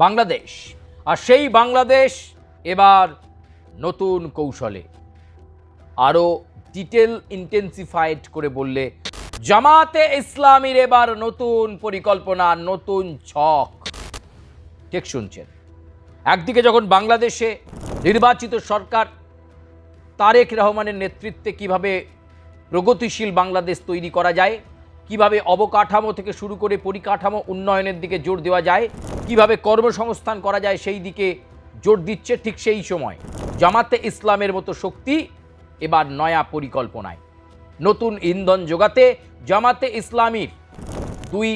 বাংলাদেশ। আর সেই বাংলাদেশ এবার নতুন কৌশলে আরও ডিটেল ইন্টেন্সিফাইড করে বললে জামাতে ইসলামীর এবার নতুন পরিকল্পনা, নতুন ছক। ঠিক শুনছেন, একদিকে যখন বাংলাদেশে নির্বাচিত সরকার তারেক রহমানের নেতৃত্বে কিভাবে প্রগতিশীল বাংলাদেশ তৈরি করা যায়, কিভাবে অবকাঠামো থেকে শুরু করে পরিকাঠামো উন্নয়নের দিকে জোর দেওয়া যায়, কিভাবে কর্মসংস্থান করা যায় সেই দিকে জোর দিচ্ছে, ঠিক সেই সময় জামাতে ইসলামের মতো শক্তি এবার নয়া পরিকল্পনায়। নতুন ইন্ধন যোগাতে জামাতে ইসলামীর দুই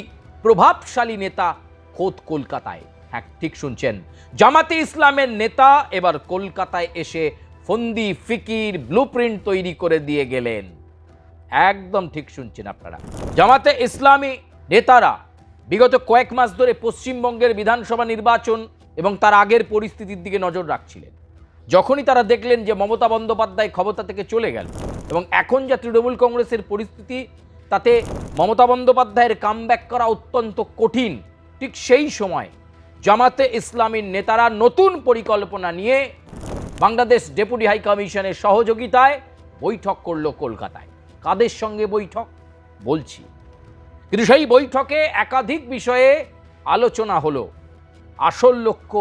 প্রভাবশালী নেতা খোদ কলকাতায়। হ্যাঁ, ঠিক শুনছেন, জামাতে ইসলামের নেতা এবার কলকাতায় এসে ফন্দি ফিকির ব্লুপ্রিন্ট তৈরি করে দিয়ে গেলেন। একদম ঠিক শুনছেন আপনারা, জামাতে ইসলামী নেতারা বিগত কয়েক মাস ধরে পশ্চিমবঙ্গের বিধানসভা নির্বাচন এবং তার আগের পরিস্থিতির দিকে নজর রাখছিলেন। যখনই তারা দেখলেন যে মমতা বন্দ্যোপাধ্যায় ক্ষমতা থেকে চলে গেল এবং এখন যা তৃণমূল কংগ্রেসের পরিস্থিতি, তাতে মমতা বন্দ্যোপাধ্যায়ের কামব্যাক করা অত্যন্ত কঠিন, ঠিক সেই সময় জামাতে ইসলামীর নেতারা নতুন পরিকল্পনা নিয়ে বাংলাদেশ ডেপুটি হাই কমিশনের সহযোগিতায় বৈঠক করল কলকাতায়। কাদের সঙ্গে বৈঠক বলছি, কিন্তু সেই বৈঠকে একাধিক বিষয়ে আলোচনা হলো। আসল লক্ষ্য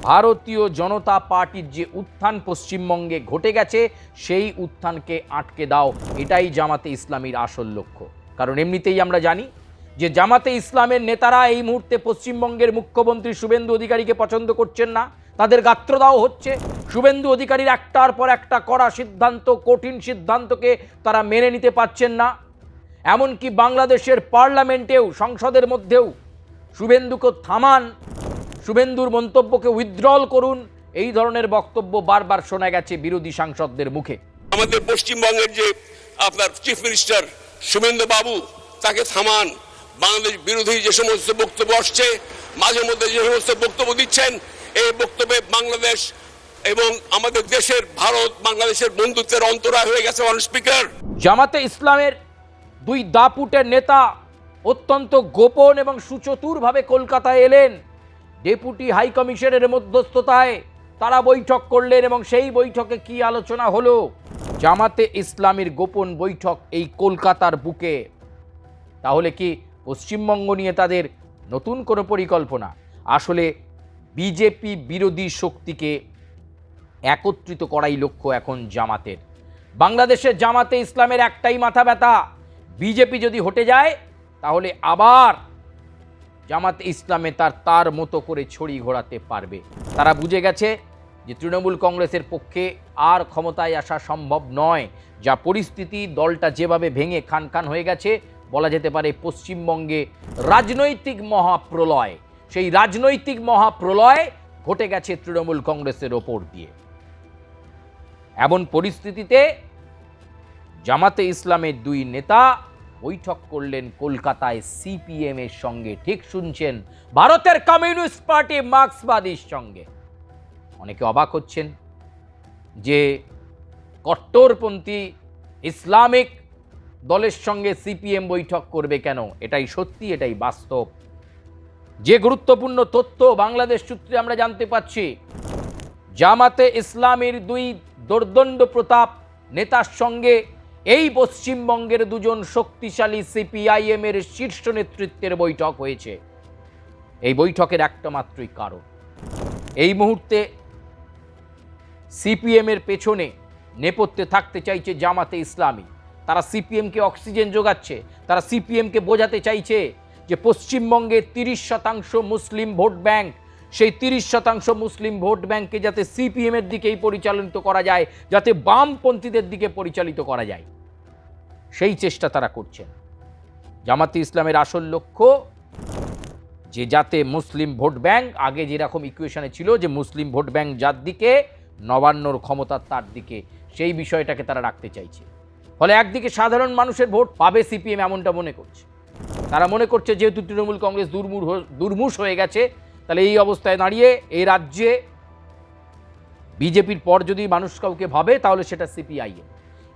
ভারতীয় জনতা পার্টির যে উত্থান পশ্চিমবঙ্গে ঘটে গেছে সেই উত্থানকে আটকে দাও, এটাই জামাতে ইসলামীর আসল লক্ষ্য। কারণ এমনিতেই আমরা জানি যে জামাতে ইসলামের নেতারা এই মুহূর্তে পশ্চিমবঙ্গের মুখ্যমন্ত্রী শুভেন্দু অধিকারীকে পছন্দ করছেন না, তাদের গাত্রদাহ হচ্ছে। শুভেন্দু অধিকারীর একটার পর একটা কড়া সিদ্ধান্ত, কঠিন সিদ্ধান্তকে তারা মেনে নিতে পারছেন না। এমনকি বাংলাদেশের পার্লামেন্টেও, সংসদের মধ্যেও শুভেন্দুকে থামান, শুভেন্দুর মন্তব্যকে উইথড্রল করুন, এই ধরনের বক্তব্য বারবার শোনা গেছে বিরোধী সাংসদদের মুখে। আমাদের পশ্চিমবঙ্গের যে আপনার চিফ মিনিস্টার শুভেন্দু বাবু, তাকে থামান। বাংলাদেশ বিরোধী যে সমস্ত বক্তব্য আসছে, মাঝে মধ্যে যে সমস্ত বক্তব্য দিচ্ছেন, এই বক্তব্যে বাংলাদেশ এবং আমাদের দেশের ভারত বাংলাদেশের বন্ধুত্বের অন্তরায় হয়ে গেছে। স্পিকার, জামাতে ইসলামের দুই দাপুটের নেতা অত্যন্ত গোপন এবং সুচতুরভাবে কলকাতায় এলেন। ডেপুটি হাই কমিশনের মধ্যস্থতায় তারা বৈঠক করলেন এবং সেই বৈঠকে কি আলোচনা হলো? জামাতে ইসলামীর গোপন বৈঠক এই কলকাতার বুকে। তাহলে কি পশ্চিমবঙ্গ নিয়ে তাদের নতুন কোনো পরিকল্পনা? আসলে বিজেপি বিরোধী শক্তিকে একত্রিত করাই লক্ষ্য এখন জামাতের। বাংলাদেশের জামাতে ইসলামের একটাই মাথা ব্যথা, বিজেপি যদি হটে যায় তাহলে আবার জামাতে ইসলামে তার মতো করে ছড়ি ঘোরাতে পারবে। তারা বুঝে গেছে যে তৃণমূল কংগ্রেসের পক্ষে আর ক্ষমতায় আসা সম্ভব নয়। যা পরিস্থিতি, দলটা যেভাবে ভেঙে খান খান হয়ে গেছে, বলা যেতে পারে পশ্চিমবঙ্গে রাজনৈতিক মহাপ্রলয়, সেই রাজনৈতিক মহাপ্রলয় ঘটে গেছে তৃণমূল কংগ্রেসের ওপর দিয়ে। এমন পরিস্থিতিতে জামাতে ইসলামের দুই নেতা বৈঠক করলেন কলকাতায় সিপিএম এর সঙ্গে। ঠিক শুনছেন, ভারতের কমিউনিস্ট পার্টি মার্ক্সবাদীর সঙ্গে। অনেকে অবাক হচ্ছেন যে কট্টরপন্থী ইসলামিক দলের সঙ্গে সিপিএম বৈঠক করবে কেন? এটাই সত্যি, এটাই বাস্তব। যে গুরুত্বপূর্ণ তথ্য বাংলাদেশ সূত্রে আমরা জানতে পাচ্ছি, জামাতে ইসলামীর দুই দোর্দণ্ড প্রতাপ নেতার সঙ্গে এই পশ্চিমবঙ্গের দুজন শক্তিশালী সিপিআইএম এর শীর্ষ নেতৃত্বের বৈঠক হয়েছে। এই বৈঠকের একটা মাত্রই কারণ, এই মুহূর্তে সিপিএম এর পেছনে নেপথ্যে থাকতে চাইছে জামাতে ইসলামী। তারা সিপিএমকে অক্সিজেন যোগাচ্ছে, তারা সিপিএমকে বোঝাতে চাইছে যে পশ্চিমবঙ্গে 30% মুসলিম ভোট ব্যাংক, সেই 30% মুসলিম ভোট ব্যাংককে যাতে সিপিএম এর দিকেই পরিচালিত করা যায়, যাতে বামপন্থীদের দিকে পরিচালিত করা যায়, সেই চেষ্টা তারা করছেন। জামাতে ইসলামের আসল লক্ষ্য যে যাতে মুসলিম ভোট ব্যাংক, আগে যেরকম ইকুয়েশনে ছিল যে মুসলিম ভোট ব্যাংক যার দিকে, নবান্নর ক্ষমতা তার দিকে, সেই বিষয়টাকে তারা রাখতে চাইছে। ফলে একদিকে সাধারণ মানুষের ভোট পাবে সিপিএম, এমনটা মনে করছে। তারা মনে করছে যেহেতু তৃণমূল কংগ্রেস দুর্মূষ হয়ে গেছে, তাহলে এই অবস্থায় দাঁড়িয়ে এই রাজ্যে বিজেপির পর যদি মানুষ কাউকে ভাবে তাহলে সেটা সিপিআইএম।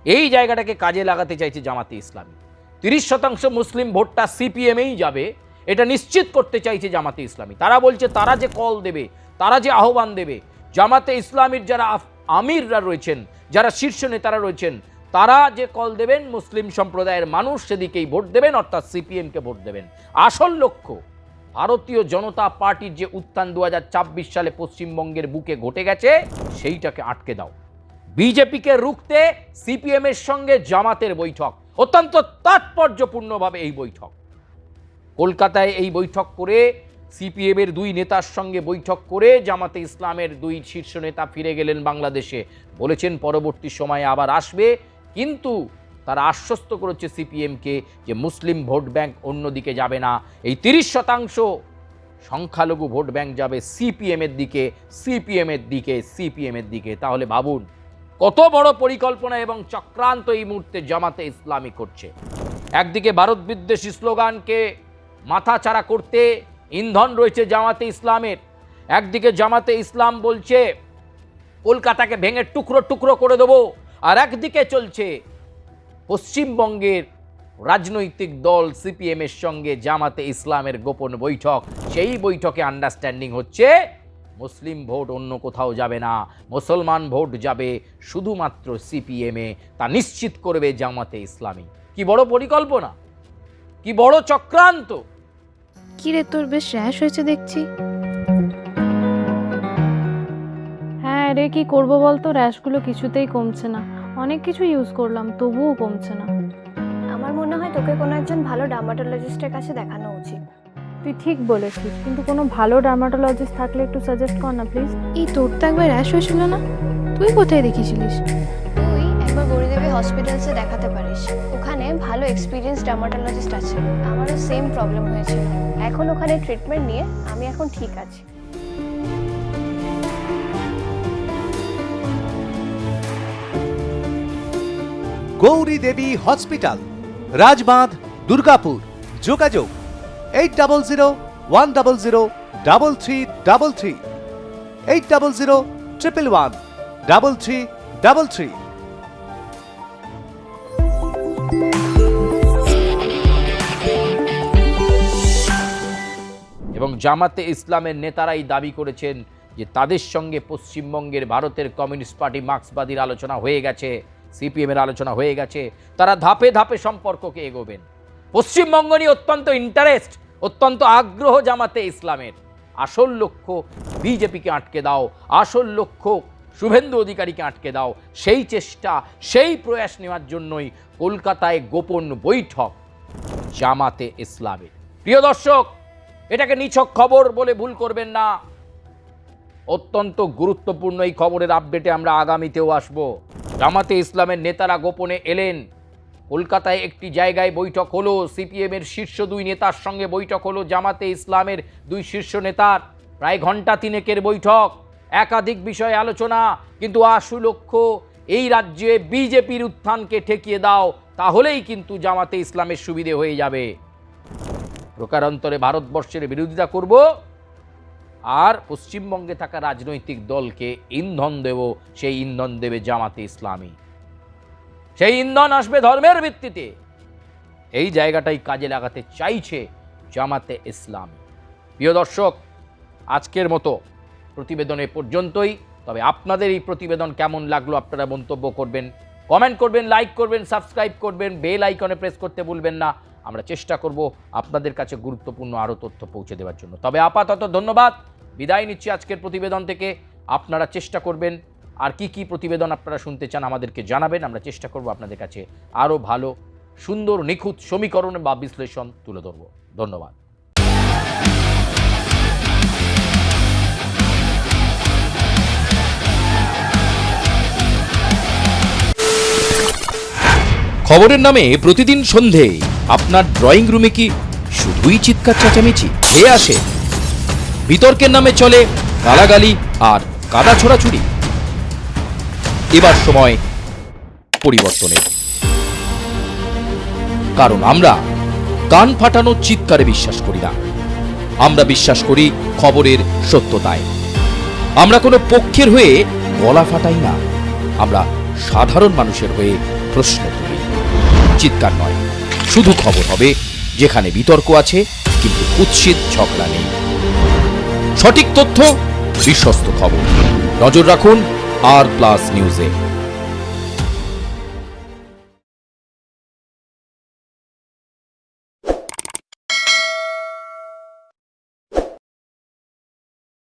এই জায়গাটাকে কাজে লাগাতে চাইছে জামাতে ইসলামী। 30% মুসলিম ভোটটা সিপিএমেই যাবে এটা নিশ্চিত করতে চাইছে জামাতে ইসলামী। তারা বলছে তারা যে কল দেবে, তারা যে আহ্বান দেবে, জামাতে ইসলামীর যারা আমিররা রয়েছেন, যারা শীর্ষ নেতারা রয়েছেন, তারা যে কল দেবেন মুসলিম সম্প্রদায়ের মানুষ সেদিকেই ভোট দেবেন, অর্থাৎ সিপিএমকে ভোট দেবেন। আসল লক্ষ্য ভারতীয় জনতা পার্টির যে উত্থান 2024 সালে পশ্চিমবঙ্গের বুকে ঘটে গেছে সেইটাকে আটকে দাও। বিজেপিকে রুখতে সিপিএমের সঙ্গে জামাতের বৈঠক, অত্যন্ত তাৎপর্যপূর্ণভাবে এই বৈঠক। কলকাতায় এই বৈঠক করে সিপিএমের দুই নেতার সঙ্গে বৈঠক করে জামাতে ইসলামের দুই শীর্ষ নেতা ফিরে গেলেন বাংলাদেশে, বলেছেন পরবর্তী সময়ে আবার আসবে, কিন্তু তারা আশ্বস্ত করেছে সিপিএমকে যে মুসলিম ভোট ব্যাংক অন্যদিকে যাবে না, এই 30% সংখ্যালঘু ভোট ব্যাংক যাবে সিপিএমের দিকে, সিপিএমের দিকে, সিপিএমের দিকে। তাহলে ভাবুন কত বড় পরিকল্পনা এবং চক্রান্ত এই মুহূর্তে জামাতে ইসলামী করছে। একদিকে ভারত বিদ্বেষী স্লোগানকে মাথাচাড়া করতে ইন্ধন রয়েছে জামাতে ইসলামের, একদিকে জামাতে ইসলাম বলছে কলকাতাকে ভেঙে টুকরো টুকরো করে দেবো, আর একদিকে চলছে পশ্চিমবঙ্গের রাজনৈতিক দল সিপিএমের সঙ্গে জামাতে ইসলামের গোপন বৈঠক। সেই বৈঠকে আন্ডারস্ট্যান্ডিং হচ্ছে মুসলিম ভোট অন্য কোথাও যাবে না, মুসলমান ভোট যাবে শুধুমাত্র সিপিএমে, তা নিশ্চিত করবে জামাতে ইসলামী। কি বড় পরিকল্পনা, কি বড় চক্রান্ত! কি রে, তোর বেশ র্যাশ হয়েছে দেখছি। হ্যাঁ রে, কি করবো বলতো, র্যাশগুলো কিছুতেই কমছে না। অনেক কিছু ইউজ করলাম তবুও কমছে না। আমার মনে হয় তোকে কোনো একজন ভালো ডার্মাটোলজিস্টের কাছে দেখানো উচিত। তুই ঠিক বলেছিস, কিন্তু কোনো ভালো ডার্মাটোলজিস্ট থাকলে একটু সাজেস্ট কর না প্লিজ। এই তোর তো একবার র্যাশ হয়েছিল না, তুই কোথায় দেখিয়েছিলিস? তুই একবার গৌরীদেবী হসপিটালসে দেখাতে পারিস, ওখানে ভালো এক্সপিরিয়েন্স ডার্মাটোলজিস্ট আছে। আমারও সেম প্রবলেম হয়েছিল, এখন ওখানে ট্রিটমেন্ট নিয়ে আমি এখন ঠিক আছি। গৌরী দেবী হসপিটাল, রাজবাঁধ, দুর্গাপুর। যোগাযোগ 8001003333, 8001113333। এবং জামাতে ইসলামের নেতারাই দাবি করেছেন যে তাদের সঙ্গে পশ্চিমবঙ্গের ভারতের কমিউনিস্ট পার্টি মার্ক্সবাদীর আলোচনা হয়ে গেছে, সিপিএমের আলোচনা হয়ে গেছে, তারা ধাপে ধাপে সম্পর্ককে এগোবেন। পশ্চিমবঙ্গ নিয়ে অত্যন্ত ইন্টারেস্ট, অত্যন্ত আগ্রহ জামাতে ইসলামের। আসল লক্ষ্য বিজেপিকে আটকে দাও, আসল লক্ষ্য শুভেন্দু অধিকারীকে আটকে দাও, সেই চেষ্টা, সেই প্রয়াস নেওয়ার জন্যই কলকাতায় গোপন বৈঠক জামাতে ইসলামের। প্রিয় দর্শক, এটাকে নিছক খবর বলে ভুল করবেন না, অত্যন্ত গুরুত্বপূর্ণ এই খবরের আপডেটে আমরা আগামীতেও আসব। জামাতে ইসলামের নেতারা গোপনে এলেন, কলকাতায় একটি জায়গায় বৈঠক হলো, সিপিএমের শীর্ষ দুই নেতার সঙ্গে বৈঠক হলো জামাতে ইসলামের দুই শীর্ষ নেতার, প্রায় ঘন্টা তিনেকের বৈঠক, একাধিক বিষয়ে আলোচনা, কিন্তু আসল লক্ষ্য এই রাজ্যে বিজেপির উত্থানকে ঠেকিয়ে দাও, তাহলেই কিন্তু জামাতে ইসলামের সুবিধে হয়ে যাবে। প্রকারান্তরে ভারতবর্ষের বিরোধিতা করব আর পশ্চিমবঙ্গে থাকা রাজনৈতিক দলকে ইন্ধন দেব, সেই ইন্ধন দেবে জামাতে ইসলামী, সেই ইন্ধন আসবে ধর্মের ভিত্তিতে। এই জায়গাটাই কাজে লাগাতে চাইছে জামাতে ইসলামী। প্রিয় দর্শক, আজকের মতো প্রতিবেদন এ পর্যন্তই। তবে আপনাদের এই প্রতিবেদন কেমন লাগলো আপনারা মন্তব্য করবেন, কমেন্ট করবেন, লাইক করবেন, সাবস্ক্রাইব করবেন, বেল আইকনে প্রেস করতে ভুলবেন না। আমরা চেষ্টা করব আপনাদের কাছে গুরুত্বপূর্ণ আরও তথ্য পৌঁছে দেওয়ার জন্য। তবে আপাতত ধন্যবাদ, বিদায় নিচ্ছি আজকের প্রতিবেদন থেকে। আপনারা চেষ্টা করবেন আর কি কি প্রতিবেদন আপনারা শুনতে চান আমাদেরকে জানাবেন, আমরা চেষ্টা করব আপনাদের কাছে আরও ভালো, সুন্দর, নিখুঁত সমীকরণ বা বিশ্লেষণ তুলে ধরব। ধন্যবাদ। খবরের নামে প্রতিদিন সন্ধে আপনার ড্রয়িং রুমে কি শুধুই চিৎকার চেঁচামেচি খেয়ে আসে? বিতর্কের নামে চলে গালাগালি আর কাদা ছোড়াছুড়ি। এবার সময় পরিবর্তনের, কারণ আমরা কান ফাটানো চিৎকারে বিশ্বাস করি না, আমরা বিশ্বাস করি খবরের সত্যতায়। আমরা কোনো পক্ষের হয়ে গলা ফাটাই না, আমরা সাধারণ মানুষের হয়ে প্রশ্ন তুলি। চিৎকার নয়, শুধু খবর হবে, যেখানে বিতর্ক আছে কিন্তু কুৎসিত ঝগড়া নেই। সঠিক তথ্য, বিশ্বস্ত খবর। নজর রাখুন আর প্লাস নিউজে।